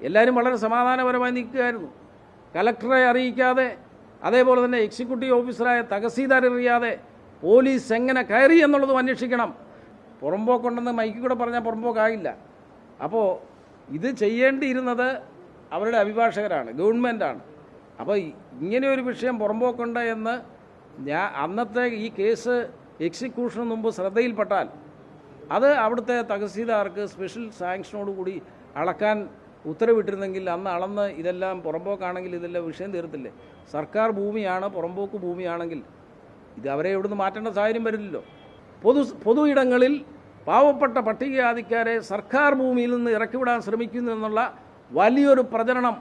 എല്ലാവരും വളരെ സമാധാനപരമായി നിൽക്കുകയായിരുന്നു. കലക്ടറെ അറിയിക്കാതെ, അതേപോലെ തന്നെ എക്സിക്യൂട്ടീവ് ഓഫീസറായ തഹസീൽദാർ അറിയാതെ പോലീസ് എങ്ങനെ കയറി എന്നുള്ളതും അന്വേഷിക്കണം. പുറമ്പോക്കുണ്ടെന്ന് മൈക്കിൽ കൂടെ പറഞ്ഞാൽ പുറമ്പോക്കാകില്ല. അപ്പോൾ ഇത് ചെയ്യേണ്ടിയിരുന്നത് അവരുടെ അഭിഭാഷകരാണ്, ഗവൺമെൻറ്റാണ്. അപ്പോൾ ഇങ്ങനെയൊരു വിഷയം പുറമ്പോക്കുണ്ട് എന്ന് അന്നത്തെ ഈ കേസ് എക്സിക്യൂഷന് മുമ്പ് ശ്രദ്ധയിൽപ്പെട്ടാൽ അത് അവിടുത്തെ തഹസീൽദാർക്ക് സ്പെഷ്യൽ സാങ്ഷനോടുകൂടി അളക്കാൻ ഉത്തരവിട്ടിരുന്നെങ്കിൽ അന്ന് അളന്ന് ഇതെല്ലാം പുറമ്പോക്കാണെങ്കിൽ ഇതെല്ലാം വിഷയം തീർത്തില്ലേ. സർക്കാർ ഭൂമിയാണ്, പുറമ്പോക്ക് ഭൂമിയാണെങ്കിൽ ഇത് അവരെ ഇവിടുന്ന് മാറ്റേണ്ട സാഹചര്യം വരില്ലല്ലോ. പൊതു ഇടങ്ങളിൽ പാവപ്പെട്ട പട്ടികജാതിക്കാരെ സർക്കാർ ഭൂമിയിൽ നിന്ന് ഇറക്കിവിടാൻ ശ്രമിക്കുന്നു എന്നുള്ള വലിയൊരു പ്രചരണം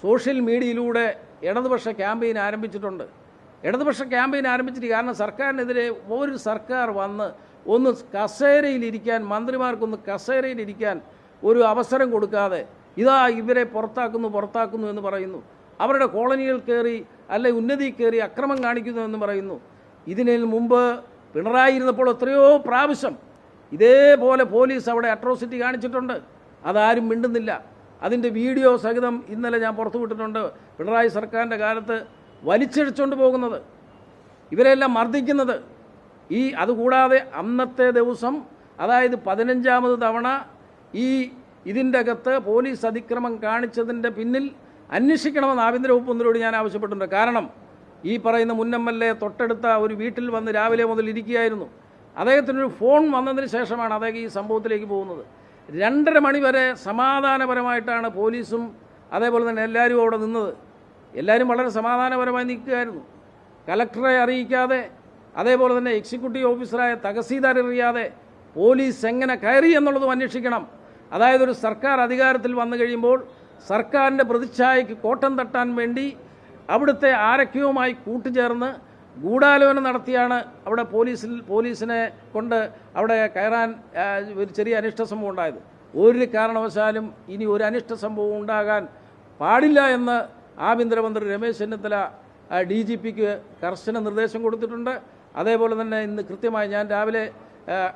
സോഷ്യൽ മീഡിയയിലൂടെ ഇടതുപക്ഷ ക്യാമ്പയിൻ ആരംഭിച്ചിട്ടുണ്ട്. ഇടതുപക്ഷ ക്യാമ്പയിൻ ആരംഭിച്ചിട്ട് കാരണം സർക്കാരിനെതിരെ ഒരു സർക്കാർ വന്ന് ഒന്ന് കസേരയിലിരിക്കാൻ, മന്ത്രിമാർക്കൊന്ന് കസേരയിലിരിക്കാൻ ഒരു അവസരം കൊടുക്കാതെ ഇതാ ഇവരെ പുറത്താക്കുന്നു എന്ന് പറയുന്നു. അവരുടെ കോളനികൾ കയറി അല്ലെ ഉന്നതി കയറി അക്രമം കാണിക്കുന്നു എന്ന് പറയുന്നു. ഇതിന് മുമ്പ് പിണറായി ഇരുന്നപ്പോൾ എത്രയോ പ്രാവശ്യം ഇതേപോലെ പോലീസ് അവിടെ അട്രോസിറ്റി കാണിച്ചിട്ടുണ്ട്. അതാരും മിണ്ടുന്നില്ല. അതിൻ്റെ വീഡിയോ സഹിതം ഇന്നലെ ഞാൻ പുറത്തുവിട്ടിട്ടുണ്ട്. പിണറായി സർക്കാരിൻ്റെ കാലത്ത് വലിച്ചിഴച്ചുകൊണ്ട് പോകുന്നത്, ഇവരെല്ലാം മർദ്ദിക്കുന്നത്. അതുകൂടാതെ അന്നത്തെ ദിവസം, അതായത് 15ാമത് തവണ ഇതിൻ്റെ അകത്ത് പോലീസ് അതിക്രമം കാണിച്ചതിൻ്റെ പിന്നിൽ അന്വേഷിക്കണമെന്ന് ആഭ്യന്തര വകുപ്പ് മന്ത്രിയോട് ഞാൻ ആവശ്യപ്പെട്ടിട്ടുണ്ട്. കാരണം ഈ പറയുന്ന മുൻ MLA തൊട്ടടുത്ത ഒരു വീട്ടിൽ വന്ന് രാവിലെ മുതൽ ഇരിക്കുകയായിരുന്നു. അദ്ദേഹത്തിനൊരു ഫോൺ വന്നതിന് ശേഷമാണ് അദ്ദേഹം ഈ സംഭവത്തിലേക്ക് പോകുന്നത്. 2:30 മണി വരെ സമാധാനപരമായിട്ടാണ് പോലീസും അതേപോലെ തന്നെ എല്ലാവരും അവിടെ നിന്നത്. എല്ലാവരും വളരെ സമാധാനപരമായി നിൽക്കുകയായിരുന്നു. കലക്ടറെ അറിയിക്കാതെ, അതേപോലെ തന്നെ എക്സിക്യൂട്ടീവ് ഓഫീസറായ തഹസീൽദാർ അറിയാതെ പോലീസ് എങ്ങനെ കയറി എന്നുള്ളതും അന്വേഷിക്കണം. അതായത് ഒരു സർക്കാർ അധികാരത്തിൽ വന്നു കഴിയുമ്പോൾ സർക്കാരിൻ്റെ പ്രതിച്ഛായയ്ക്ക് കോട്ടം തട്ടാൻ വേണ്ടി അവിടുത്തെ ആരൊക്കെയുമായി കൂട്ടുചേർന്ന് ഗൂഢാലോചന നടത്തിയാണ് അവിടെ പോലീസിനെ കൊണ്ട് അവിടെ കയറാൻ ഒരു ചെറിയ അനിഷ്ട സംഭവം ഉണ്ടായത്. ഒരു കാരണവശാലും ഇനി ഒരു അനിഷ്ട സംഭവം ഉണ്ടാകാൻ പാടില്ല എന്ന് ആഭ്യന്തരമന്ത്രി രമേശ് ചെന്നിത്തല DGPക്ക് കർശന നിർദ്ദേശം കൊടുത്തിട്ടുണ്ട്. അതേപോലെ തന്നെ ഇന്ന് കൃത്യമായി ഞാൻ രാവിലെ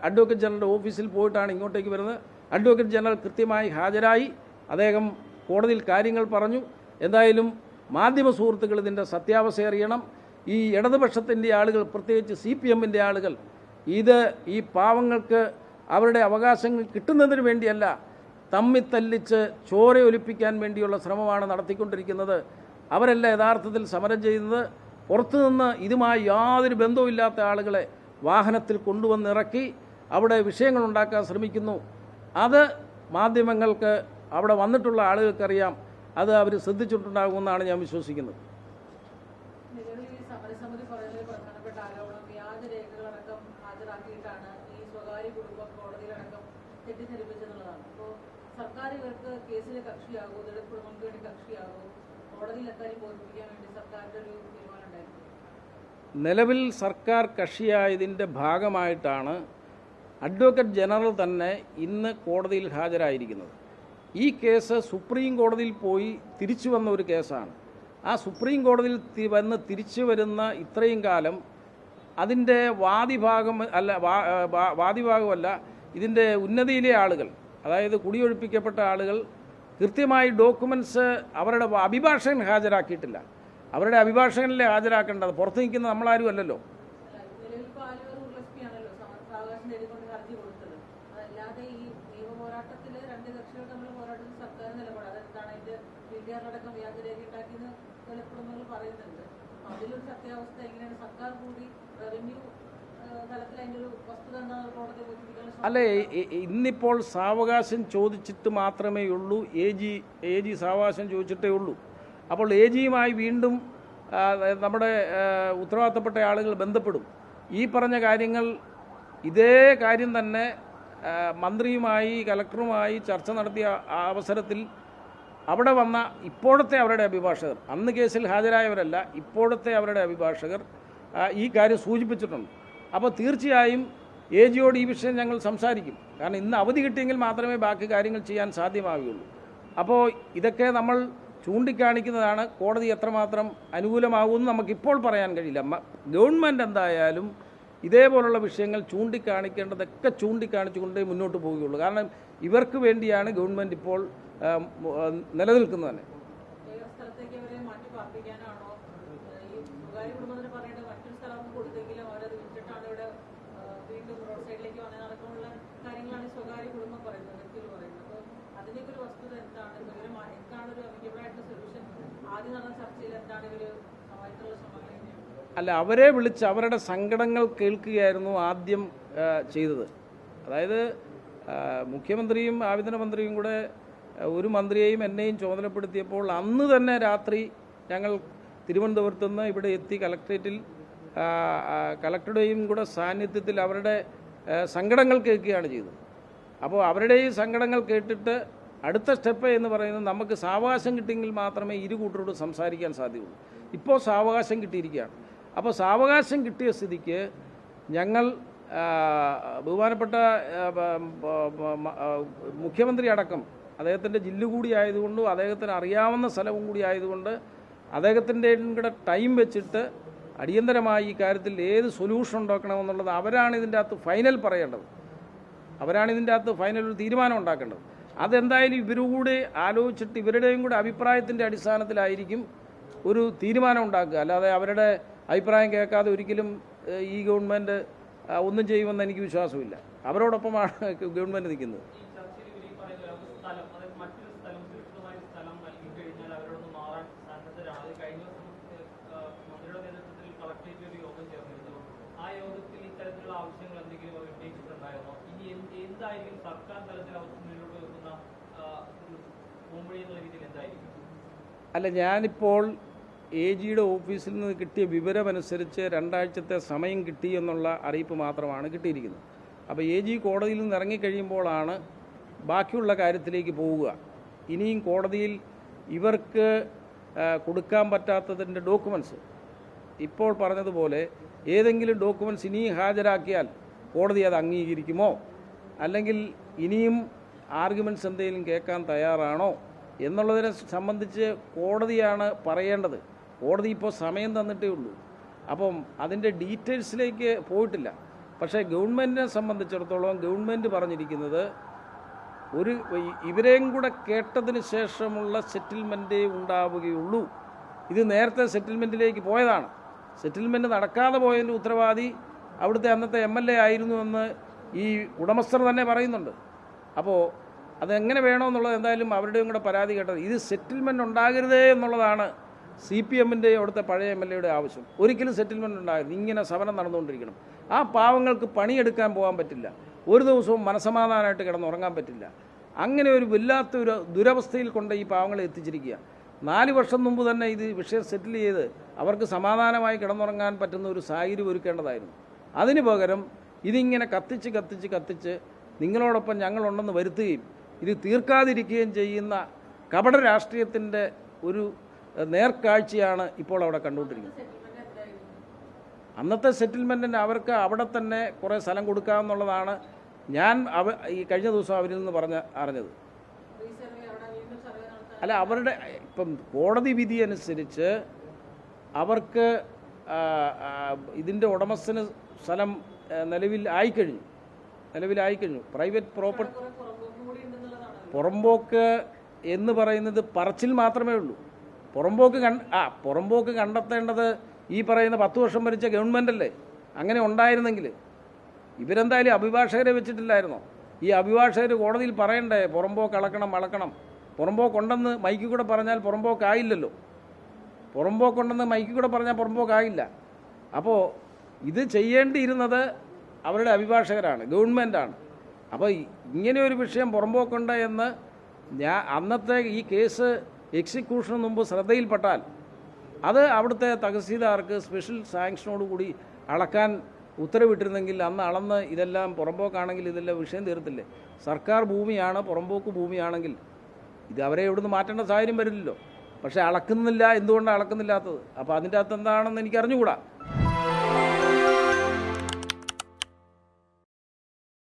അഡ്വക്കേറ്റ് ജനറലിൻ്റെ ഓഫീസിൽ പോയിട്ടാണ് ഇങ്ങോട്ടേക്ക് വരുന്നത്. അഡ്വക്കേറ്റ് ജനറൽ കൃത്യമായി ഹാജരായി അദ്ദേഹം കോടതിയിൽ കാര്യങ്ങൾ പറഞ്ഞു. എന്തായാലും മാധ്യമ സുഹൃത്തുക്കൾ ഇതിൻ്റെ സത്യാവസ്ഥ അറിയണം. ഈ ഇടതുപക്ഷത്തിൻ്റെ ആളുകൾ, പ്രത്യേകിച്ച് CPMൻ്റെ ആളുകൾ, ഈ പാവങ്ങൾക്ക് അവരുടെ അവകാശങ്ങൾ കിട്ടുന്നതിന് വേണ്ടിയല്ല, തമ്മിത്തല്ലിച്ച് ചോരയൊലിപ്പിക്കാൻ വേണ്ടിയുള്ള ശ്രമമാണ് നടത്തിക്കൊണ്ടിരിക്കുന്നത്. അവരല്ല യഥാർത്ഥത്തിൽ സമരം ചെയ്യുന്നത്. പുറത്തുനിന്ന് ഇതുമായി യാതൊരു ബന്ധവുമില്ലാത്ത ആളുകളെ വാഹനത്തിൽ കൊണ്ടുവന്നിറക്കി അവിടെ വിഷയങ്ങളുണ്ടാക്കാൻ ശ്രമിക്കുന്നു. അത് മാധ്യമങ്ങൾക്ക്, അവിടെ വന്നിട്ടുള്ള ആളുകൾക്കറിയാം. അത് അവർ ശ്രദ്ധിച്ചിട്ടുണ്ടാകുമെന്നാണ് ഞാൻ വിശ്വസിക്കുന്നത്. നിലവിൽ സർക്കാർ കക്ഷിയായതിൻ്റെ ഭാഗമായിട്ടാണ് അഡ്വക്കേറ്റ് ജനറൽ തന്നെ ഇന്ന് കോടതിയിൽ ഹാജരായിരിക്കുന്നത്. ഈ കേസ് സുപ്രീം കോടതിയിൽ പോയി തിരിച്ചു വന്ന ഒരു കേസാണ്. ആ സുപ്രീം കോടതിയിൽ വന്ന് തിരിച്ചു വരുന്ന ഇത്രയും കാലം അതിൻ്റെ വാദിഭാഗമല്ല, ഇതിൻ്റെ ഉന്നതിയിലെ ആളുകൾ, അതായത് കുടിയൊഴിപ്പിക്കപ്പെട്ട ആളുകൾ കൃത്യമായി ഡോക്യുമെൻറ്റ്സ് അവരുടെ അഭിഭാഷകൻ ഹാജരാക്കിയിട്ടില്ല. അവരുടെ അഭിഭാഷകനല്ലേ ഹാജരാക്കേണ്ടത്, പുറത്ത് നിൽക്കുന്ന നമ്മളാരും അല്ലല്ലോ. അല്ലേ, ഇന്നിപ്പോൾ സാവകാശം ചോദിച്ചിട്ട് മാത്രമേ ഉള്ളൂ. എ ജി സാവകാശം ചോദിച്ചിട്ടേ ഉള്ളൂ. അപ്പോൾ AGയുമായി വീണ്ടും നമ്മുടെ ഉത്തരവാദിത്തപ്പെട്ട ആളുകൾ ബന്ധപ്പെടും. ഈ പറഞ്ഞ കാര്യങ്ങൾ, ഇതേ കാര്യം തന്നെ മന്ത്രിയുമായി കലക്ടറുമായി ചർച്ച നടത്തിയ അവസരത്തിൽ അവിടെ വന്ന ഇപ്പോഴത്തെ അവരുടെ അഭിഭാഷകർ, അന്ന് കേസിൽ ഹാജരായവരല്ല, ഇപ്പോഴത്തെ അവരുടെ അഭിഭാഷകർ ഈ കാര്യം സൂചിപ്പിച്ചിട്ടുണ്ട്. അപ്പോൾ തീർച്ചയായും AGയോട് ഈ വിഷയം ഞങ്ങൾ സംസാരിക്കും. കാരണം ഇന്ന് അവധി കിട്ടിയെങ്കിൽ മാത്രമേ ബാക്കി കാര്യങ്ങൾ ചെയ്യാൻ സാധ്യമാവുകയുള്ളൂ. അപ്പോൾ ഇതൊക്കെ നമ്മൾ ചൂണ്ടിക്കാണിക്കുന്നതാണ്. കോടതി എത്രമാത്രം അനുകൂലമാകുമെന്ന് നമുക്കിപ്പോൾ പറയാൻ കഴിയില്ല. ഗവൺമെൻറ് എന്തായാലും ഇതേപോലുള്ള വിഷയങ്ങൾ ചൂണ്ടിക്കാണിക്കേണ്ടതൊക്കെ ചൂണ്ടിക്കാണിച്ചുകൊണ്ടേ മുന്നോട്ട് പോവുകയുള്ളൂ. കാരണം ഇവർക്ക് വേണ്ടിയാണ് ഗവൺമെൻറ് ഇപ്പോൾ നിലനിൽക്കുന്നത് തന്നെ. അല്ല, അവരെ വിളിച്ച് അവരുടെ സങ്കടങ്ങൾ കേൾക്കുകയായിരുന്നു ആദ്യം ചെയ്തത്. അതായത് മുഖ്യമന്ത്രിയും ആഭ്യന്തരമന്ത്രിയും കൂടെ ഒരു മന്ത്രിയെയും എന്നെയും ചുമതലപ്പെടുത്തിയപ്പോൾ അന്ന് തന്നെ രാത്രി ഞങ്ങൾ തിരുവനന്തപുരത്ത് നിന്ന് ഇവിടെ എത്തി കലക്ട്രേറ്റിൽ കലക്ടറുടെയും കൂടെ സാന്നിധ്യത്തിൽ അവരുടെ സങ്കടങ്ങൾ കേൾക്കുകയാണ് ചെയ്തത്. അപ്പോൾ അവരുടെ ഈ സങ്കടങ്ങൾ കേട്ടിട്ട് അടുത്ത സ്റ്റെപ്പ് എന്ന് പറയുന്നത് നമുക്ക് സാവകാശം കിട്ടിയെങ്കിൽ മാത്രമേ ഇരു കൂട്ടരോട് സംസാരിക്കാൻ സാധ്യതയുള്ളൂ. ഇപ്പോൾ സാവകാശം കിട്ടിയിരിക്കുകയാണ്. അപ്പോൾ സാവകാശം കിട്ടിയ സ്ഥിതിക്ക് ഞങ്ങൾ ബഹുമാനപ്പെട്ട മുഖ്യമന്ത്രി അടക്കം അദ്ദേഹത്തിൻ്റെ ജില്ല കൂടി ആയതുകൊണ്ടും അദ്ദേഹത്തിന് അറിയാവുന്ന സ്ഥലവും കൂടി ആയതുകൊണ്ട് അദ്ദേഹത്തിൻ്റെയും കൂടെ ടൈം വെച്ചിട്ട് അടിയന്തരമായി ഈ കാര്യത്തിൽ ഏത് സൊല്യൂഷൻ ഉണ്ടാക്കണമെന്നുള്ളത് അവരാണ് ഇതിൻ്റെ അകത്ത് ഫൈനൽ പറയേണ്ടത്. അവരാണ് ഇതിൻ്റെ അകത്ത് ഫൈനൽ ഒരു തീരുമാനം ഉണ്ടാക്കേണ്ടത്. അതെന്തായാലും ഇവരുകൂടെ ആലോചിച്ചിട്ട് ഇവരുടെയും കൂടെ അഭിപ്രായത്തിൻ്റെ അടിസ്ഥാനത്തിലായിരിക്കും ഒരു തീരുമാനം ഉണ്ടാക്കുക. അല്ലാതെ അവരുടെ അഭിപ്രായം കേൾക്കാതെ ഒരിക്കലും ഈ ഗവൺമെൻറ് ഒന്നും ചെയ്യുമെന്ന് എനിക്ക് വിശ്വാസമില്ല. അവരോടൊപ്പമാണ് ഗവൺമെൻറ് നിൽക്കുന്നത്. അല്ല, ഞാനിപ്പോൾ AGയുടെ ഓഫീസിൽ നിന്ന് കിട്ടിയ വിവരമനുസരിച്ച് 2 ആഴ്ചത്തെ സമയം കിട്ടി എന്നുള്ള അറിയിപ്പ് മാത്രമാണ് കിട്ടിയിരിക്കുന്നത്. അപ്പോൾ AG കോടതിയിൽ നിന്ന് ഇറങ്ങിക്കഴിയുമ്പോഴാണ് ബാക്കിയുള്ള കാര്യത്തിലേക്ക് പോവുക. ഇനിയും കോടതിയിൽ ഇവർക്ക് കൊടുക്കാൻ പറ്റാത്തതിൻ്റെ ഡോക്യുമെൻറ്റ്സ് ഇപ്പോൾ പറഞ്ഞതുപോലെ ഏതെങ്കിലും ഡോക്യുമെൻറ്റ്സ് ഇനിയും ഹാജരാക്കിയാൽ കോടതി അത് അംഗീകരിക്കുമോ, അല്ലെങ്കിൽ ഇനിയും ആർഗ്യുമെൻറ്റ്സ് എന്തെങ്കിലും കേൾക്കാൻ തയ്യാറാണോ എന്നുള്ളതിനെ സംബന്ധിച്ച് കോടതിയാണ് പറയേണ്ടത്. കോടതി ഇപ്പോൾ സമയം തന്നിട്ടേ ഉള്ളൂ. അപ്പം അതിൻ്റെ ഡീറ്റെയിൽസിലേക്ക് പോയിട്ടില്ല. പക്ഷേ ഗവൺമെൻറ്റിനെ സംബന്ധിച്ചിടത്തോളം ഗവൺമെൻറ് പറഞ്ഞിരിക്കുന്നത് ഇവരെയും കൂടെ കേട്ടതിന് ശേഷമുള്ള സെറ്റിൽമെൻറ്റേ ഉണ്ടാവുകയുള്ളൂ. ഇത് നേരത്തെ സെറ്റിൽമെൻറ്റിലേക്ക് പോയതാണ്. സെറ്റിൽമെൻറ്റ് നടക്കാതെ പോയതിൻ്റെ ഉത്തരവാദി അവിടുത്തെ അന്നത്തെ MLA ആയിരുന്നുവെന്ന് ഈ ഉടമസ്ഥർ തന്നെ പറയുന്നുണ്ട്. അപ്പോൾ അതെങ്ങനെ വേണമെന്നുള്ളത് എന്തായാലും അവരുടെയും കൂടെ പരാതി കേട്ടത്. ഇത് സെറ്റിൽമെൻറ്റ് ഉണ്ടാകരുതേ എന്നുള്ളതാണ് CPMൻ്റെ അവിടുത്തെ പഴയ MLAയുടെ ആവശ്യം. ഒരിക്കലും സെറ്റിൽമെൻറ്റ് ഉണ്ടാകരുത്. ഇങ്ങനെ സമരം നടന്നുകൊണ്ടിരിക്കണം. ആ പാവങ്ങൾക്ക് പണിയെടുക്കാൻ പോകാൻ പറ്റില്ല. ഒരു ദിവസവും മനസമാധാനമായിട്ട് കിടന്നുറങ്ങാൻ പറ്റില്ല. അങ്ങനെ ഒരു വല്ലാത്തൊരു ദുരവസ്ഥയിൽ കൊണ്ട് ഈ പാവങ്ങളെ എത്തിച്ചിരിക്കുക. 4 വർഷം മുമ്പ് തന്നെ ഇത് വിഷയം സെറ്റിൽ ചെയ്ത് അവർക്ക് സമാധാനമായി കിടന്നുറങ്ങാൻ പറ്റുന്ന ഒരു സാഹചര്യം ഒരുക്കേണ്ടതായിരുന്നു. അതിന് പകരം ഇതിങ്ങനെ കത്തിച്ച് നിങ്ങളോടൊപ്പം ഞങ്ങളുണ്ടെന്ന് വരുത്തുകയും ഇത് തീർക്കാതിരിക്കുകയും ചെയ്യുന്ന കപട രാഷ്ട്രീയത്തിൻ്റെ ഒരു നേർക്കാഴ്ചയാണ് ഇപ്പോൾ അവിടെ കണ്ടുകൊണ്ടിരിക്കുന്നത്. അന്നത്തെ സെറ്റിൽമെൻറ്റിന് അവർക്ക് അവിടെ തന്നെ കുറേ സ്ഥലം കൊടുക്കാമെന്നുള്ളതാണ് ഞാൻ ഈ കഴിഞ്ഞ ദിവസം അവരിൽ നിന്ന് അറിഞ്ഞത്. അല്ല, അവരുടെ ഇപ്പം കോടതി വിധി അനുസരിച്ച് അവർക്ക് ഇതിൻ്റെ ഉടമസ്ഥന് സ്ഥലം നിലവിലായിക്കഴിഞ്ഞു. പ്രൈവറ്റ് പ്രോപ്പർട്ടി പുറമ്പോക്ക് എന്ന് പറയുന്നത് പറച്ചിൽ മാത്രമേ ഉള്ളൂ. പുറമ്പോക്ക് കണ്ടെത്തേണ്ടത് ഈ പറയുന്ന 10 വർഷം ഭരിച്ച ഗവൺമെൻറ്റല്ലേ. അങ്ങനെ ഉണ്ടായിരുന്നെങ്കിൽ ഇവരെന്തായാലും അഭിഭാഷകരെ വെച്ചിട്ടില്ലായിരുന്നോ? ഈ അഭിഭാഷകർ കോടതിയിൽ പറയണ്ടേ പുറമ്പോക്ക് അളക്കണം. പുറമ്പോക്കുണ്ടെന്ന് മൈക്കിൽ കൂടെ പറഞ്ഞാൽ പുറമ്പോക്കായില്ലല്ലോ. പുറമ്പോക്കുണ്ടെന്ന് മൈക്കിൽ കൂടെ പറഞ്ഞാൽ പുറമ്പോക്കായില്ല. അപ്പോൾ ഇത് ചെയ്യേണ്ടിയിരുന്നത് അവരുടെ അഭിഭാഷകരാണ്, ഗവൺമെൻറ്റാണ്. അപ്പോൾ ഇങ്ങനെയൊരു വിഷയം പുറമ്പോക്കുണ്ട് എന്ന് അന്നത്തെ ഈ കേസ് എക്സിക്യൂഷന് മുമ്പ് ശ്രദ്ധയിൽപ്പെട്ടാൽ അത് അവിടുത്തെ തഹസീൽദാർക്ക് സ്പെഷ്യൽ സാങ്ഷനോടുകൂടി അളക്കാൻ ഉത്തരവിട്ടിരുന്നെങ്കിൽ അന്ന് അളന്ന് ഇതെല്ലാം പുറമ്പോക്കാണെങ്കിൽ ഇതെല്ലാം വിഷയം തീർത്തില്ലേ. സർക്കാർ ഭൂമിയാണ്, പുറമ്പോക്ക് ഭൂമിയാണെങ്കിൽ ഇത് അവരെ ഇവിടുന്ന് മാറ്റേണ്ട സാഹചര്യം വരില്ലല്ലോ. പക്ഷേ അളക്കുന്നില്ല. എന്തുകൊണ്ടാണ് അളക്കുന്നില്ലാത്തത്? അപ്പോൾ അതിൻ്റെ അകത്ത് എന്താണെന്ന് എനിക്ക് അറിഞ്ഞുകൂടാ.